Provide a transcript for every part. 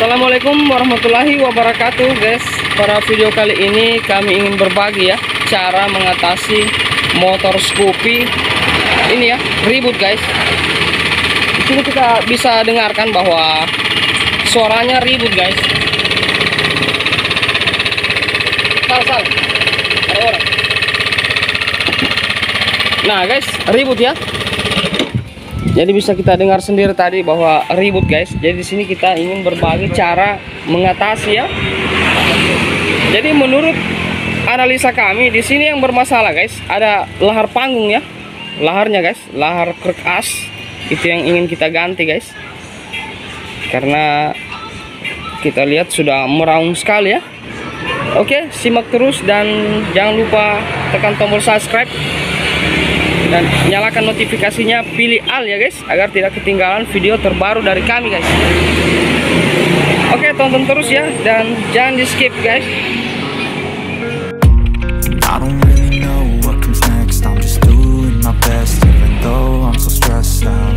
Assalamualaikum warahmatullahi wabarakatuh guys. Pada video kali ini kami ingin berbagi ya cara mengatasi motor Scoopy ini ya, ribut guys. Di sini kita bisa dengarkan bahwa suaranya ribut guys. Sal, ada orang. Nah guys, ribut ya. Jadi bisa kita dengar sendiri tadi bahwa ribut guys. Jadi di sini kita ingin berbagi cara mengatasi ya. Jadi menurut analisa kami di sini yang bermasalah guys, ada lahar panggung ya. Laharnya guys, lahar kruk as. Itu yang ingin kita ganti guys. Karena kita lihat sudah meraung sekali ya. Oke, simak terus dan jangan lupa tekan tombol subscribe dan nyalakan notifikasinya, pilih all ya guys, agar tidak ketinggalan video terbaru dari kami guys. Oke, tonton terus ya dan jangan di skip guys. I don't really know what comes next. I'm just doing my best even though I'm so stressed out.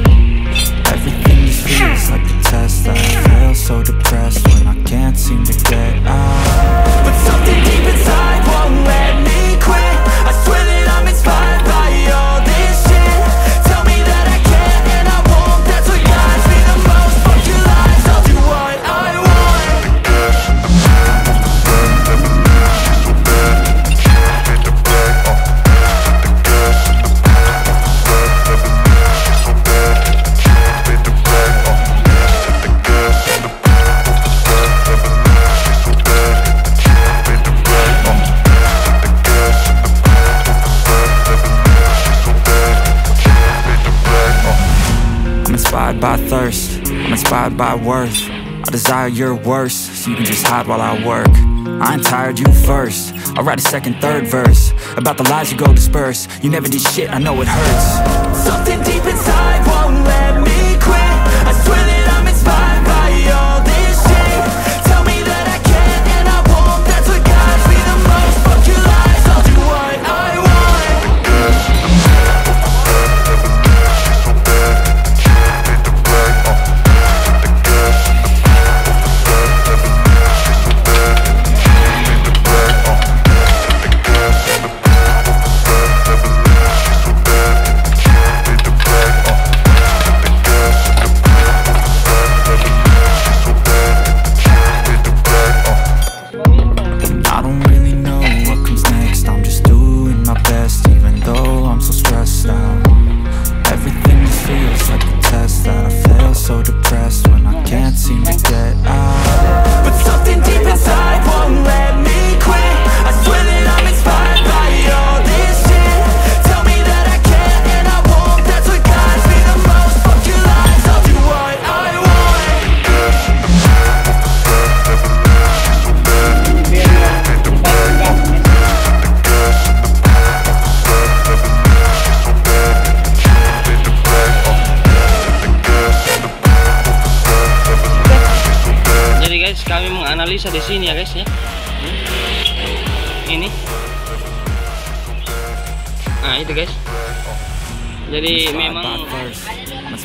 Everything just feels like a test. I feel so depressed when I can't seem to get out. But something deep inside won't let me quit. I swear that I'm inspired by all this shit. Tell me that I can and I won't. That's what guides me the most. Fuck your lies, I'll do what I want. Inspired by thirst, I'm inspired by worth. I desire your worst, so you can just hide while I work. I ain't tired, you first. I'll write a second, third verse about the lies you go disperse. You never did shit, I know it hurts. Something deep inside won't let me quit. I swear that I'm inspired by all this shit. Tell me that I can and I won't. That's what guides me the most. Fuck your lies, I'll do what I want. Kami menganalisa di sini ya guys ya. Ini. Nah, itu guys. Jadi memang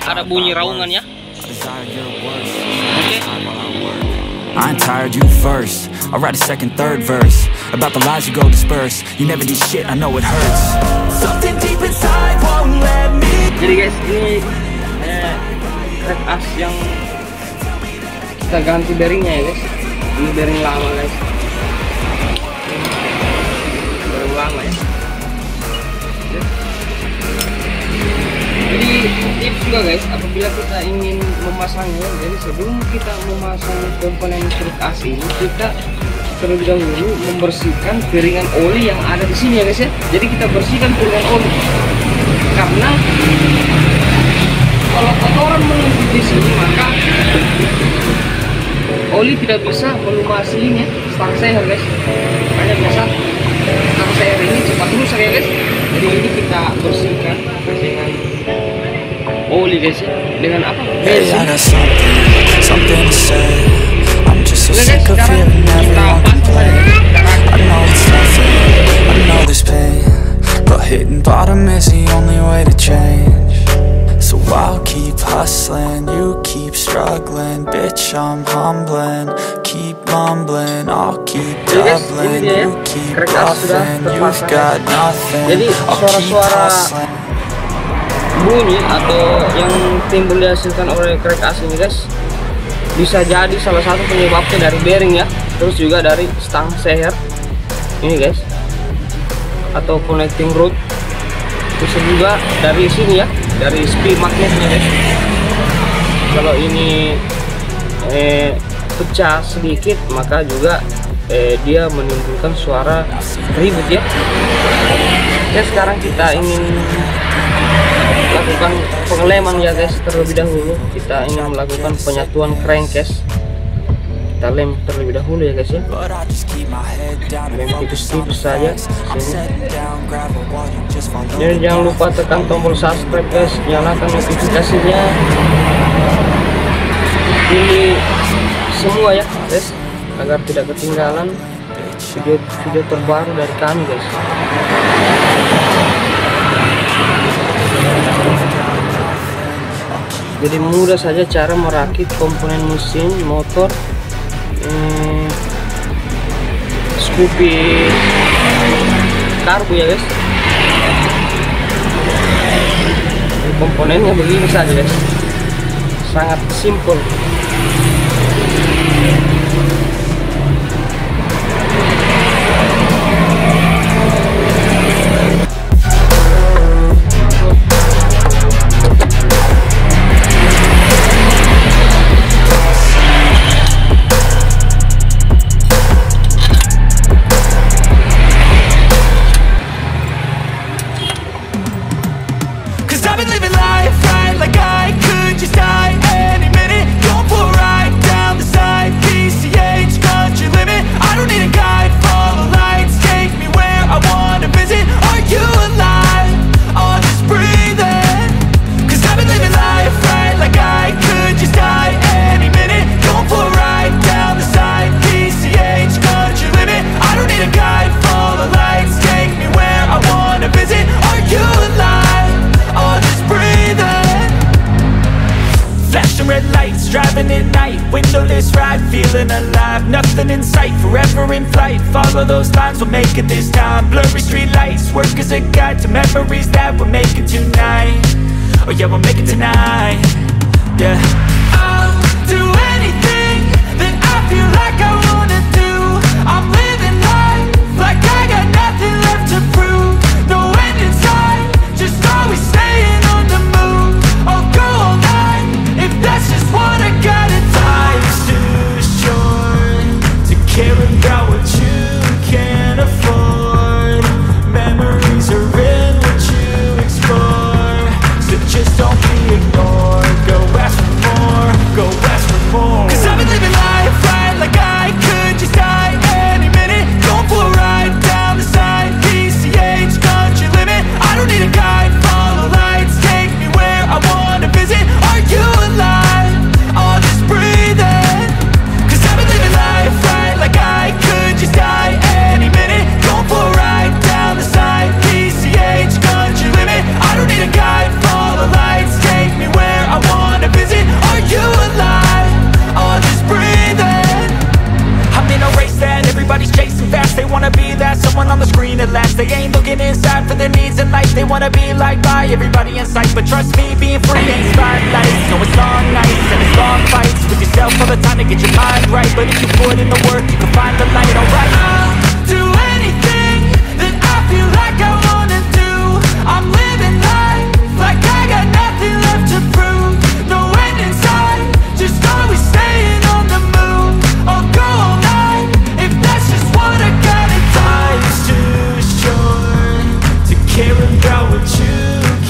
ada bunyi raungan ya. Oke. I ain't tired, you first. I'll write a second, third verse about the lies you go disperse. You never did shit, I know it hurts. Something deep inside won't let me. Jadi guys, ini kruk as yang kita ganti bearingnya ya guys. Ini bearing lama guys, bearing lama ya. Jadi tips juga guys, apabila kita ingin memasangnya, jadi sebelum kita memasang komponen kruk as ini, kita terlebih dahulu membersihkan piringan oli yang ada di sini ya guys ya. Jadi kita bersihkan piringan oli karena kalau kotoran menumpuk di sini maka oli tidak bisa melumasi ini ya, stang seher guys. Makanya biasa stang seher ini cepat rusak ya guys. Jadi ini kita bersihkan dengan oli guys ya. Dengan apa? Mesin. Oke guys, sekarang kita pasang saja. But hitting bottom is the only way to change. So I'll keep hustling, you keep struggling. Bitch, I'm humbling, keep mumbling. I'll keep doubling, you keep bluffing. You've got nothing, jadi I'll keep suara-suara hustling. bunyi atau yang timbul dihasilkan oleh krek as ini guys, bisa jadi salah satu penyebabnya dari bearing ya, terus juga dari stang seher ini guys, atau connecting rod, bisa juga dari sini ya, dari spring magnetnya guys. Kalau ini pecah sedikit, maka juga dia menimbulkan suara ribut ya. Oke, sekarang kita ingin lakukan pengeleman ya guys. Terlebih dahulu kita ingin melakukan penyatuan crankcase. Kita lem terlebih dahulu ya guys ya, lem tipis-tipis saja sini. Dan jangan lupa tekan tombol subscribe guys, nyalakan notifikasinya, pilih semua ya guys, agar tidak ketinggalan video terbaru dari kami guys. Jadi mudah saja cara merakit komponen mesin motor Scoopy karbu ya guys. Komponennya begini saja guys, sangat simpel. Driving at night, windowless ride, feeling alive. Nothing in sight, forever in flight. Follow those lines, we'll make it this time. Blurry street lights, work as a guide to memories that we're making tonight. Oh yeah, we'll make it tonight. Yeah. I'll do anything that I feel like I wanna do. I'm living life like I got nothing left to prove. No end in sight, just always staying on the move. I'll go all night if that's just what I got. Life's too short to care about what you can't afford. Memories are in what you explore, so just don't be ignored. Go ask for more, go ask for more. 'Cause I've been living life right like I could just die any minute. Going for a ride down the side, PCH country limit. I don't need a guide, follow lights, take me where I wanna visit. Are you alive? I'll just breathe in. 'Cause I've been living life right like I could just die any minute. Going for a ride down the side, PCH country limit. I don't need a guide, follow lights, take me where I wanna visit. Are you alive? I'll just breathe in. I'm in a race that everybody's chasing fast. They wanna be that someone on the screen at last. They ain't looking inside for their needs in life. They wanna be liked by everybody in sight. But trust me, being free ain't spotlights. No, it's long nights and it's long fights with yourself all the time to get your mind right. But if you put in the work, you can find the light. Alright, I'll do anything that I feel like I wanna do. I'm living life like I got nothing left to prove. No end in sight, just always staying on the move. I'll go all night if that's just what I got. Life's too short to care about what you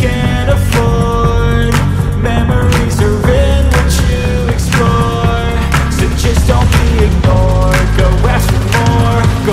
can't afford. Memories are in what you explore, so just don't be ignored. Go ask for more, go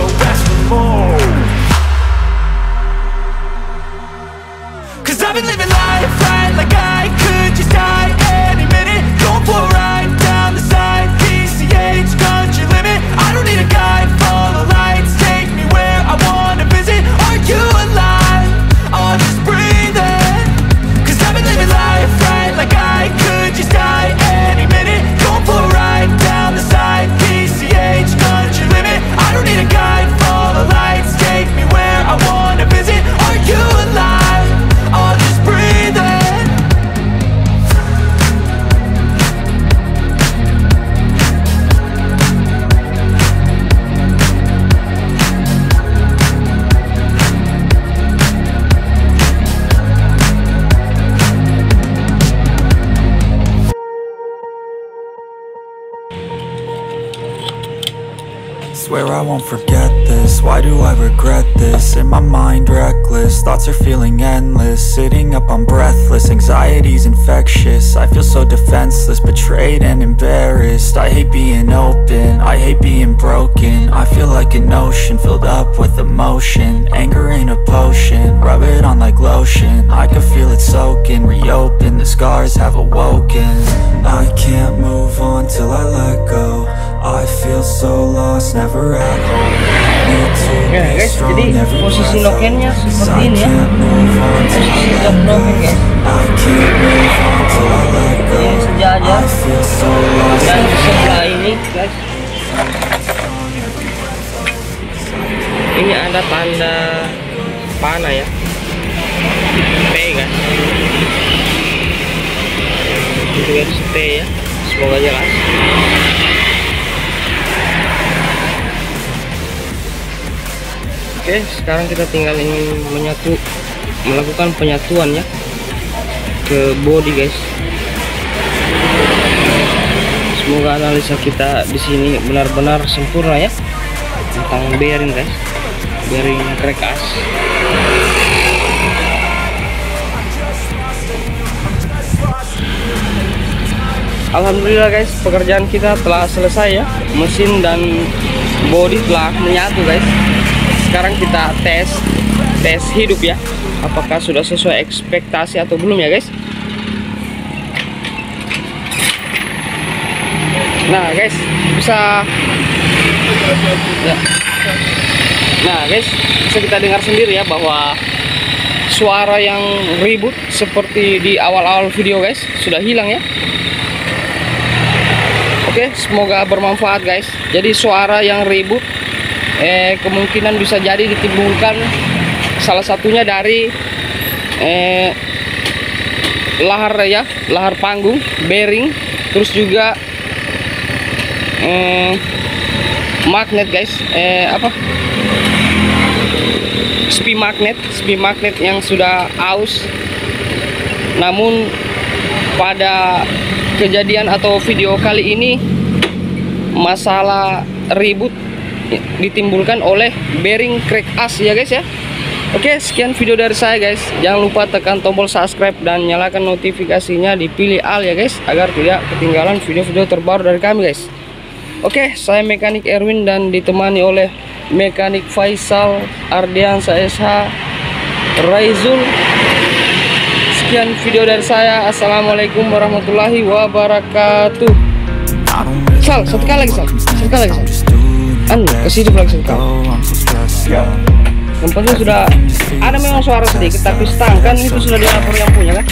swear I won't forget this. Why do I regret this? In my mind reckless, thoughts are feeling endless. Sitting up, I'm breathless, anxiety's infectious. I feel so defenseless, betrayed and embarrassed. I hate being open, I hate being broken. I feel like an ocean filled up with emotion. Anger ain't a potion, rub it on like lotion. I can feel it soaking, reopen, the scars have awoken. I can't move on till I let go. I feel so lost, never at home. Need to Ya be guys, strong, jadi every posisi breath I lokennya hold. seperti I ini ya. can't move on till I Posisi let jok go. loken guys. I can't move on till I let go. Ini sejajar. I feel so lost. Dan di sebelah ini guys, ini ada tanda panah ya, vega. Itu guys, T ya. Semoga jelas. Oke, sekarang kita tinggal ingin melakukan penyatuan ya ke body guys. Semoga analisa kita di sini benar-benar sempurna ya tentang bearing guys, bearing kruk as. Alhamdulillah guys, pekerjaan kita telah selesai ya. Mesin dan body telah menyatu guys. Sekarang kita tes hidup ya, apakah sudah sesuai ekspektasi atau belum ya guys. Nah guys, bisa ya. Nah guys, bisa kita dengar sendiri ya bahwa suara yang ribut seperti di awal-awal video guys sudah hilang ya. Oke, semoga bermanfaat guys. Jadi suara yang ribut kemungkinan bisa jadi ditimbulkan salah satunya dari lahar ya, lahar panggung, bearing, terus juga magnet guys, spi magnet yang sudah aus. Namun pada kejadian atau video kali ini masalah ribut ditimbulkan oleh bearing kruk as ya guys ya. Oke, sekian video dari saya guys. Jangan lupa tekan tombol subscribe dan nyalakan notifikasinya, dipilih all ya guys, agar tidak ketinggalan video-video terbaru dari kami guys. Oke, saya mekanik Erwin dan ditemani oleh mekanik Faisal, Ardiansa SH, Raizul. Sekian video dari saya. Assalamualaikum warahmatullahi wabarakatuh. Sal, satu kali lagi Sal, satu kali lagi Sal. Kasih hidup lagi satu kali. Yang penting sudah ada memang suara sedikit, tapi stang kan itu sudah dilapor yang punya kan.